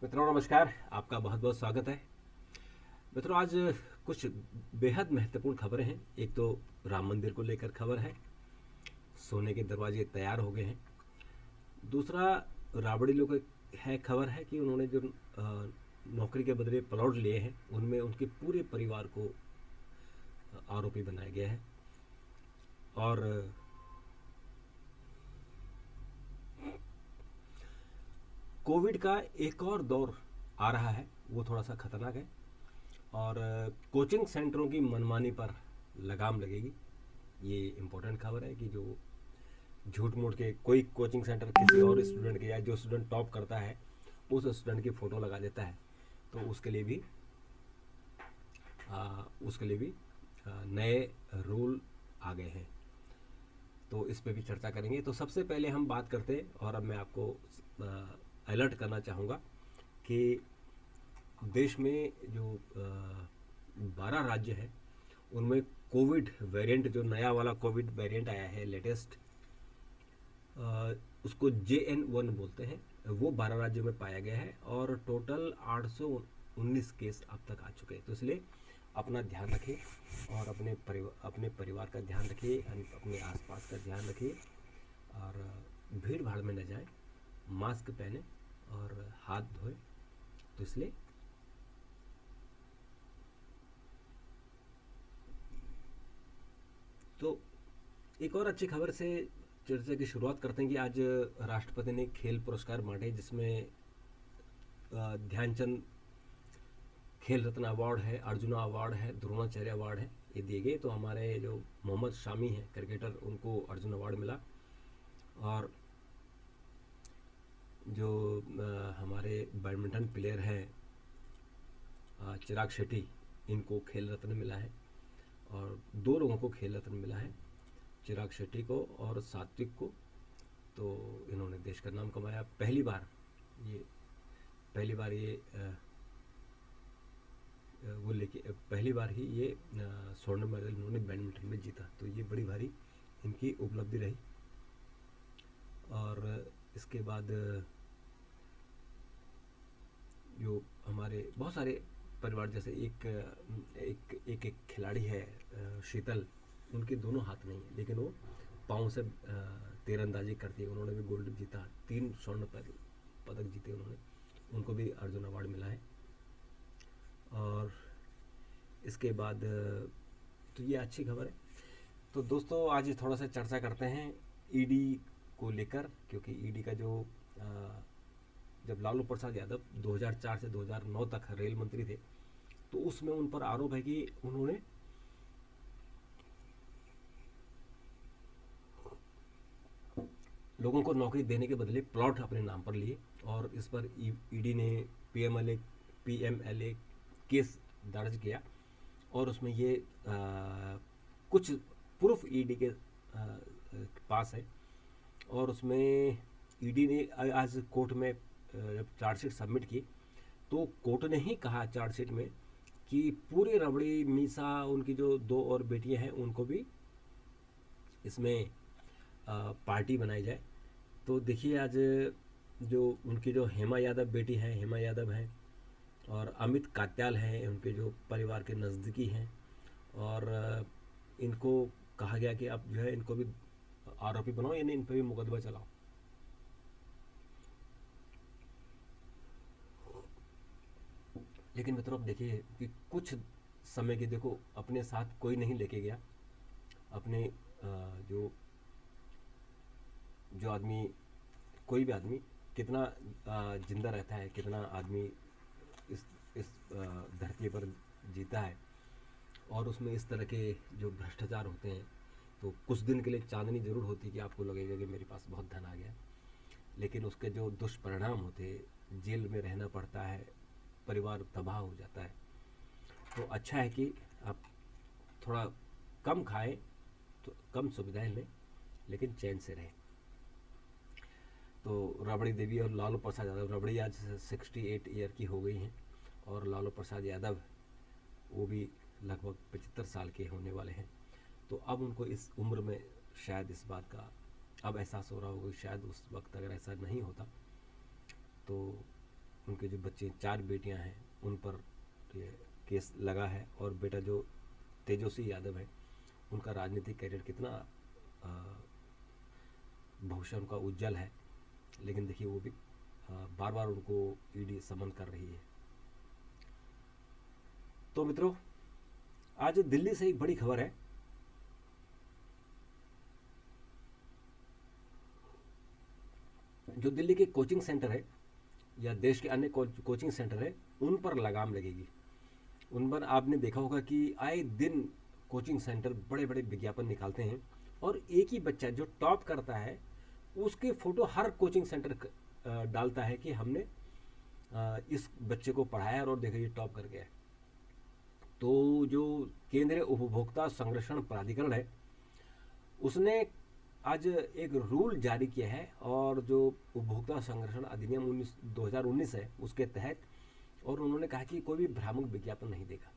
मित्रों नमस्कार। आपका बहुत बहुत स्वागत है। मित्रों आज कुछ बेहद महत्वपूर्ण खबरें हैं। एक तो राम मंदिर को लेकर खबर है, सोने के दरवाजे तैयार हो गए हैं। दूसरा राबड़ी लोग है खबर है कि उन्होंने जो नौकरी के बदले प्लॉट लिए हैं उनमें उनके पूरे परिवार को आरोपी बनाया गया है। और कोविड का एक और दौर आ रहा है, वो थोड़ा सा खतरनाक है। और कोचिंग सेंटरों की मनमानी पर लगाम लगेगी। ये इम्पोर्टेंट खबर है कि जो झूठ मूठ के कोई कोचिंग सेंटर किसी और स्टूडेंट के या जो स्टूडेंट टॉप करता है उस स्टूडेंट की फ़ोटो लगा देता है, तो उसके लिए भी नए रूल आ गए हैं। तो इस पे भी चर्चा करेंगे। तो सबसे पहले हम बात करते हैं, और अब मैं आपको अलर्ट करना चाहूँगा कि देश में जो 12 राज्य हैं उनमें कोविड वेरिएंट, जो नया वाला कोविड वेरिएंट आया है लेटेस्ट, उसको JN1 बोलते हैं, वो 12 राज्यों में पाया गया है। और टोटल 819 केस अब तक आ चुके हैं। तो इसलिए अपना ध्यान रखिए और अपने परिवार का ध्यान रखिए, अपने आसपास का ध्यान रखिए, और भीड़ भाड़ में न जाएं, मास्क पहने और हाथ धोएं। तो इसलिए तो एक और अच्छी खबर से चर्चा की शुरुआत करते हैं कि आज राष्ट्रपति ने खेल पुरस्कार बांटे, जिसमें ध्यानचंद खेल रत्न अवार्ड है, अर्जुना अवार्ड है, द्रोणाचार्य अवार्ड है, ये दिए गए। तो हमारे जो मोहम्मद शामी हैं क्रिकेटर, उनको अर्जुन अवार्ड मिला। और जो हमारे बैडमिंटन प्लेयर हैं चिराग शेट्टी, इनको खेल रत्न मिला है। और दो लोगों को खेल रत्न मिला है, चिराग शेट्टी को और सात्विक को। तो इन्होंने देश का नाम कमाया। ये पहली बार वो लेके पहली बार ही ये स्वर्ण मेडल इन्होंने बैडमिंटन में जीता। तो ये बड़ी भारी इनकी उपलब्धि रही। और इसके बाद जो हमारे बहुत सारे परिवार, जैसे एक खिलाड़ी है शीतल, उनके दोनों हाथ नहीं है लेकिन वो पाँव से तीरंदाजी करती है। उन्होंने भी गोल्ड जीता, 3 स्वर्ण पदक जीते उन्होंने। उनको भी अर्जुन अवार्ड मिला है। और इसके बाद तो ये अच्छी खबर है। तो दोस्तों आज थोड़ा सा चर्चा करते हैं ईडी को लेकर, क्योंकि ईडी का जो जब लालू प्रसाद यादव 2004 से 2009 तक रेल मंत्री थे, तो उसमें उन पर आरोप है कि उन्होंने लोगों को नौकरी देने के बदले प्लॉट अपने नाम पर लिए। और इस पर ईडी ने पीएमएलए केस दर्ज किया। और उसमें ये कुछ प्रूफ ईडी के पास है। और उसमें ईडी ने आज कोर्ट में जब चार्जशीट सबमिट की, तो कोर्ट ने ही कहा चार्जशीट में कि पूरी रबड़ी मीसा, उनकी जो दो और बेटियां हैं, उनको भी इसमें पार्टी बनाई जाए। तो देखिए आज जो उनकी जो हेमा यादव बेटी हैं, हेमा यादव हैं, और अमित कात्याल हैं, उनके जो परिवार के नज़दीकी हैं। और इनको कहा गया कि आप जो है इनको भी आरोपी बनाओ, यानी इन पर भी मुकदमा चलाओ। लेकिन मित्रों अब देखिए कि कुछ समय की, देखो अपने साथ कोई नहीं लेके गया। अपने जो जो आदमी, कोई भी आदमी कितना जिंदा रहता है, कितना आदमी इस धरती पर जीता है, और उसमें इस तरह के जो भ्रष्टाचार होते हैं, तो कुछ दिन के लिए चांदनी ज़रूर होती है कि आपको लगेगा कि मेरे पास बहुत धन आ गया। लेकिन उसके जो दुष्परिणाम होते हैं, जेल में रहना पड़ता है, परिवार तबाह हो जाता है। तो अच्छा है कि आप थोड़ा कम खाएं, तो कम सुविधाएं लें, लेकिन चैन से रहें। तो रबड़ी देवी और लालू प्रसाद यादव, रबड़ी आज 68 ईयर की हो गई हैं, और लालू प्रसाद यादव वो भी लगभग 75 साल के होने वाले हैं। तो अब उनको इस उम्र में शायद इस बात का अब एहसास हो रहा होगा कि शायद उस वक्त अगर ऐसा नहीं होता तो उनके जो बच्चे 4 बेटियां हैं उन पर ये केस लगा है, और बेटा जो तेजस्वी यादव है उनका राजनीतिक करियर कितना भविष्य उनका उज्जवल है, लेकिन देखिए वो भी बार बार उनको ईडी समन कर रही है। तो मित्रों, आज दिल्ली से एक बड़ी खबर है। जो दिल्ली के कोचिंग सेंटर है या देश के अन्य कोचिंग सेंटर है उन पर लगाम लगेगी। उन पर आपने देखा होगा कि आए दिन कोचिंग सेंटर बड़े बड़े विज्ञापन निकालते हैं, और एक ही बच्चा जो टॉप करता है उसके फोटो हर कोचिंग सेंटर डालता है कि हमने इस बच्चे को पढ़ाया और देखो ये टॉप कर गया है। तो जो केंद्रीय उपभोक्ता संरक्षण प्राधिकरण है उसने आज एक रूल जारी किया है, और जो उपभोक्ता संरक्षण अधिनियम 2019 है उसके तहत, और उन्होंने कहा कि कोई भी भ्रामक विज्ञापन नहीं देगा,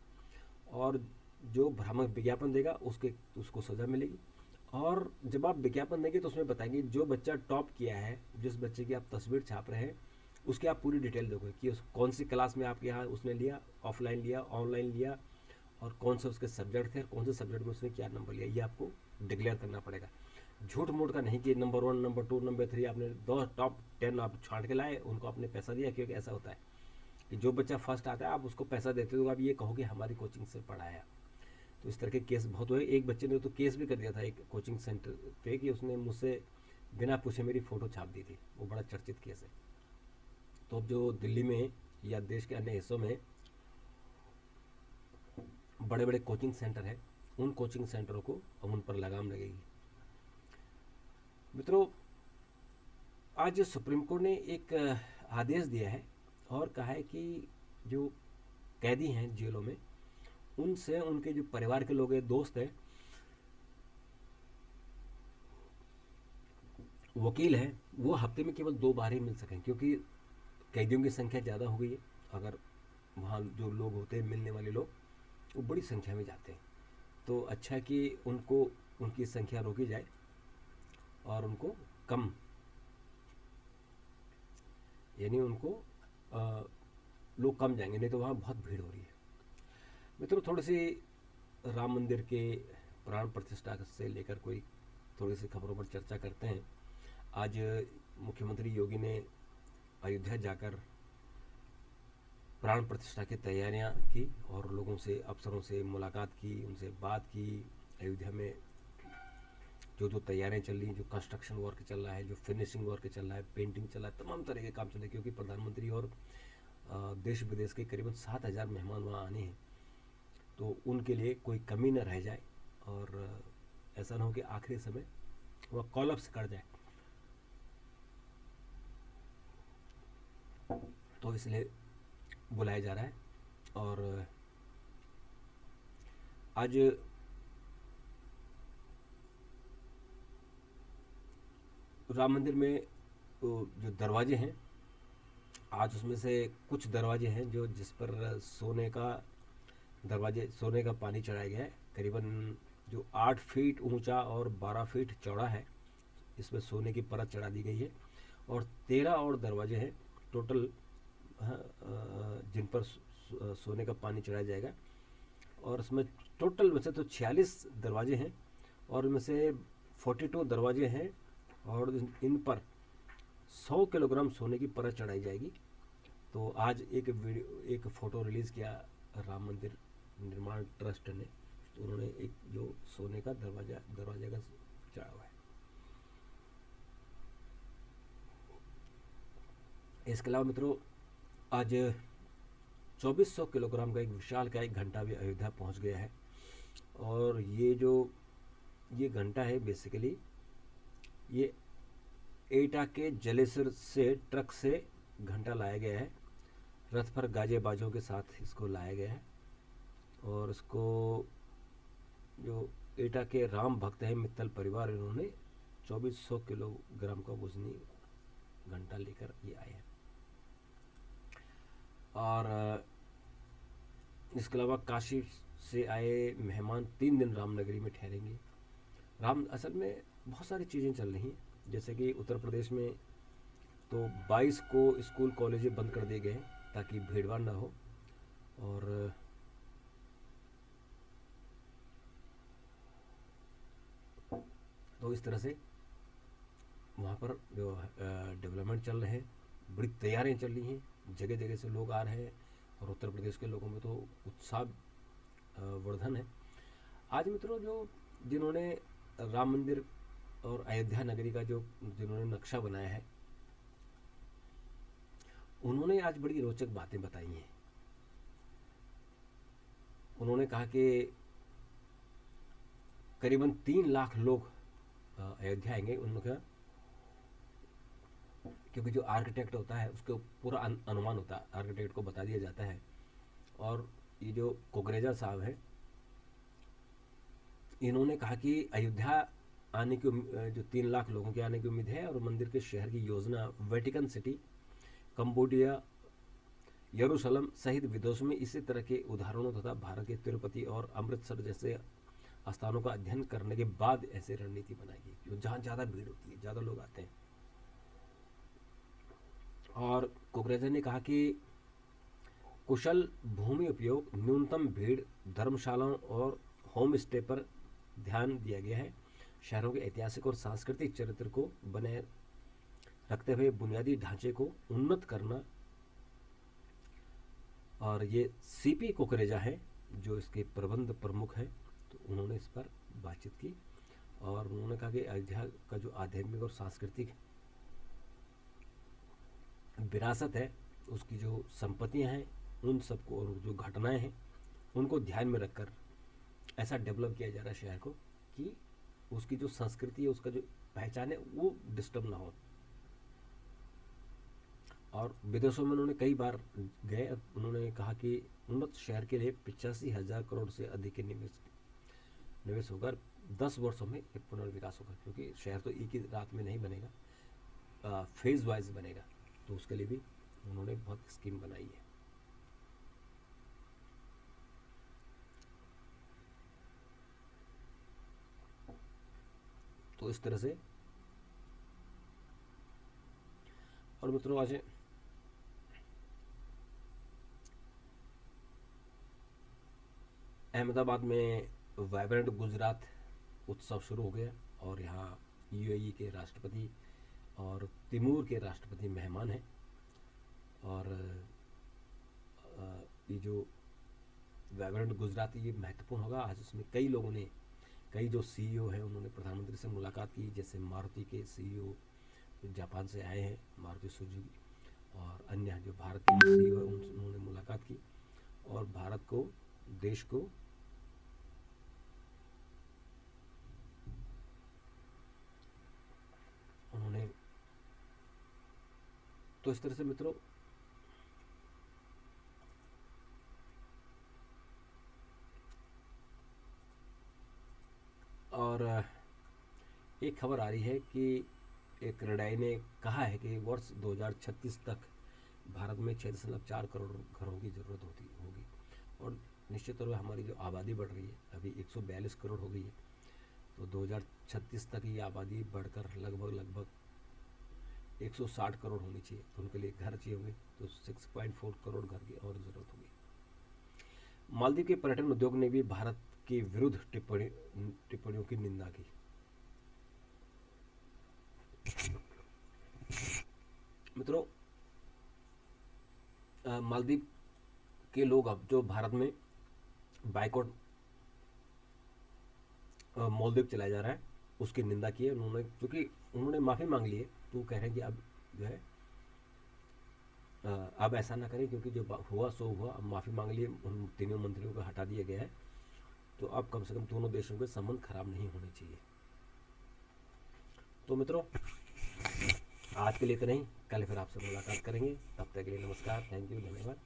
और जो भ्रामक विज्ञापन देगा उसको सज़ा मिलेगी। और जब आप विज्ञापन देंगे तो उसमें बताएंगे जो बच्चा टॉप किया है, जिस बच्चे की आप तस्वीर छाप रहे हैं उसकी आप पूरी डिटेल दोगे कि कौन सी क्लास में आपके यहाँ उसने लिया, ऑफलाइन लिया, ऑनलाइन लिया, और कौन से उसके सब्जेक्ट थे और कौन से सब्जेक्ट में उसने क्या नंबर लिया, ये आपको डिक्लेयर करना पड़ेगा। झूठ मूठ का नहीं कि नंबर 1, नंबर 2, नंबर 3 आपने 2 टॉप 10 आप छांट के लाए, उनको आपने पैसा दिया। क्योंकि ऐसा होता है कि जो बच्चा फर्स्ट आता है आप उसको पैसा देते हो, आप ये कहो कि हमारी कोचिंग से पढ़ाया। तो इस तरह के केस बहुत हुए। एक बच्चे ने तो केस भी कर दिया था एक कोचिंग सेंटर पे कि उसने मुझसे बिना पूछे मेरी फ़ोटो छाप दी थी। वो बड़ा चर्चित केस है। तो अब जो दिल्ली में या देश के अन्य हिस्सों में बड़े बड़े कोचिंग सेंटर हैं, उन कोचिंग सेंटरों को अब उन पर लगाम लगेगी। मित्रों, आज सुप्रीम कोर्ट ने एक आदेश दिया है और कहा है कि जो कैदी हैं जेलों में, उनसे उनके जो परिवार के लोग हैं, दोस्त हैं, वकील हैं, वो हफ्ते में केवल 2 बार ही मिल सकें, क्योंकि कैदियों की संख्या ज़्यादा हो गई है। अगर वहाँ जो लोग होते हैं मिलने वाले लोग वो बड़ी संख्या में जाते हैं, तो अच्छा है कि उनको उनकी संख्या रोकी जाए और उनको कम, यानी उनको लोग कम जाएंगे, नहीं तो वहाँ बहुत भीड़ हो रही है। मित्रों, थोड़ी सी राम मंदिर के प्राण प्रतिष्ठा से लेकर कोई थोड़ी सी खबरों पर चर्चा करते हैं। आज मुख्यमंत्री योगी ने अयोध्या जाकर प्राण प्रतिष्ठा की तैयारियां की और लोगों से, अफसरों से मुलाकात की, उनसे बात की। अयोध्या में जो तैयारियां चल रही हैं, जो कंस्ट्रक्शन वर्क चल रहा है, जो फिनिशिंग वर्क चल रहा है, पेंटिंग चल रहा है, तमाम तरह के काम चल रहे हैं, क्योंकि प्रधानमंत्री और देश विदेश के करीबन 7,000 मेहमान वहाँ आने हैं। तो उनके लिए कोई कमी न रह जाए और ऐसा ना हो कि आखिरी समय वह कॉलअप्स कर जाए। तो इसलिए बुलाया जा रहा है। और आज राम मंदिर में जो दरवाजे हैं, आज उसमें से कुछ दरवाजे हैं जो जिस पर सोने का पानी चढ़ाया गया है। करीबन जो 8 फीट ऊंचा और 12 फीट चौड़ा है, इसमें सोने की परत चढ़ा दी गई है। और 13 और दरवाजे हैं टोटल, जिन पर सोने का पानी चढ़ाया जाएगा। और इसमें टोटल वैसे तो 46 दरवाजे हैं, और इनमें से 42 दरवाजे हैं, और इन पर 100 किलोग्राम सोने की परत चढ़ाई जाएगी। तो आज एक फ़ोटो रिलीज़ किया राम मंदिर निर्माण ट्रस्ट ने, तो उन्होंने एक जो सोने का दरवाजे का चढ़ा हुआ है। इसके अलावा मित्रों, आज 2400 किलोग्राम का एक विशालकाय घंटा भी अयोध्या पहुंच गया है। और ये घंटा है, बेसिकली ये एटा के जलेसर से ट्रक से घंटा लाया गया है। रथ पर गाजे बाजों के साथ इसको लाया गया है, और इसको जो एटा के राम भक्त हैं मित्तल परिवार, इन्होंने 2400 किलोग्राम का वजनी घंटा लेकर ये आए हैं। और इसके अलावा काशी से आए मेहमान 3 दिन रामनगरी में ठहरेंगे। असल में बहुत सारी चीज़ें चल रही हैं, जैसे कि उत्तर प्रदेश में तो 22 को स्कूल कॉलेज बंद कर दिए गए हैं ताकि भीड़भाड़ ना हो। और तो इस तरह से वहाँ पर जो डेवलपमेंट चल रहे हैं, बड़ी तैयारियाँ चल रही हैं, जगह जगह से लोग आ रहे हैं और उत्तर प्रदेश के लोगों में तो उत्साह वर्धन है। आज मित्रों जो जिन्होंने राम मंदिर और अयोध्या नगरी का जो जिन्होंने नक्शा बनाया है, उन्होंने आज बड़ी रोचक बातें बताई हैं। उन्होंने कहा कि करीबन 3 लाख लोग अयोध्या आएंगे। उनका क्योंकि जो आर्किटेक्ट होता है उसको पूरा अनुमान होता है, आर्किटेक्ट को बता दिया जाता है। और ये जो कुकरेजा साहब हैं, इन्होंने कहा कि अयोध्या आने की जो 3 लाख लोगों के आने की उम्मीद है और मंदिर के शहर की योजना वेटिकन सिटी, कंबोडिया, यरूशलेम सहित विदेशों में इसी तरह के उदाहरणों तथा भारत के तिरुपति और अमृतसर जैसे स्थानों का अध्ययन करने के बाद ऐसी रणनीति बनाएगी जो जहाँ ज़्यादा भीड़ होती है, ज़्यादा लोग आते हैं। और कुकरेजा ने कहा कि कुशल भूमि उपयोग, न्यूनतम भीड़, धर्मशालाओं और होम स्टे पर ध्यान दिया गया है। शहरों के ऐतिहासिक और सांस्कृतिक चरित्र को बनाए रखते हुए बुनियादी ढांचे को उन्नत करना। और ये सीपी कुकरेजा है जो इसके प्रबंध प्रमुख है, तो उन्होंने इस पर बातचीत की। और उन्होंने कहा कि अयोध्या का जो आध्यात्मिक और सांस्कृतिक विरासत है, उसकी जो संपत्तियां हैं, उन सबको और जो घटनाएं हैं उनको ध्यान में रखकर ऐसा डेवलप किया जा रहा है शहर को कि उसकी जो संस्कृति है, उसका जो पहचान है वो डिस्टर्ब ना हो। और विदेशों में उन्होंने कई बार गए। उन्होंने कहा कि उन्नत शहर के लिए 85,000 करोड़ से अधिक के निवेश होकर 10 वर्षों में एक पुनर्विकास होगा, क्योंकि शहर तो एक ही रात में नहीं बनेगा, फेज वाइज बनेगा। तो उसके लिए भी उन्होंने बहुत स्कीम बनाई है। तो इस तरह से। और मित्रों आज अहमदाबाद में वाइब्रेंट गुजरात उत्सव शुरू हो गया और यहाँ यूएई के राष्ट्रपति और तिमूर के राष्ट्रपति मेहमान हैं। और ये जो वाइब्रेंट गुजरात ये महत्वपूर्ण होगा। आज उसमें कई लोगों ने, कई जो सीईओ हैं उन्होंने प्रधानमंत्री से मुलाकात की, जैसे मारुति के सीईओ जापान से आए हैं, मारुति सुजुकी, और अन्य जो भारत के सीईओ हैं उन्होंने मुलाकात की और भारत को, देश को उन्होंने। तो इस तरह से मित्रों और एक खबर आ रही है कि एक रडाई ने कहा है कि वर्ष 2036 तक भारत में 6.4 करोड़ घरों की ज़रूरत होगी। और निश्चित तौर पर हमारी जो आबादी बढ़ रही है, अभी 142 करोड़ हो गई है, तो 2036 तक ये आबादी बढ़कर लगभग 160 करोड़ होनी चाहिए। तो उनके लिए घर चाहिए होंगे, तो 6.4 करोड़ घर की और ज़रूरत होगी। मालदीव के पर्यटन उद्योग ने भी भारत के विरुद्ध टिप्पणियों की निंदा की। मित्रों मालदीव के लोग अब जो भारत में बाइकआउट मालदीव चलाया जा रहा है उसकी निंदा की है उन्होंने, क्योंकि उन्होंने माफ़ी मांग ली है। तो वो कह रहे हैं कि अब जो है अब ऐसा ना करें, क्योंकि जो हुआ सो हुआ, अब माफ़ी मांग लिए, उन तीनों मंत्रियों को हटा दिया गया है। तो अब कम से कम दोनों देशों के संबंध खराब नहीं होने चाहिए। तो मित्रों आज के लिए इतना ही, कल फिर आपसे मुलाकात करेंगे। तब तक के लिए नमस्कार, थैंक यू, धन्यवाद।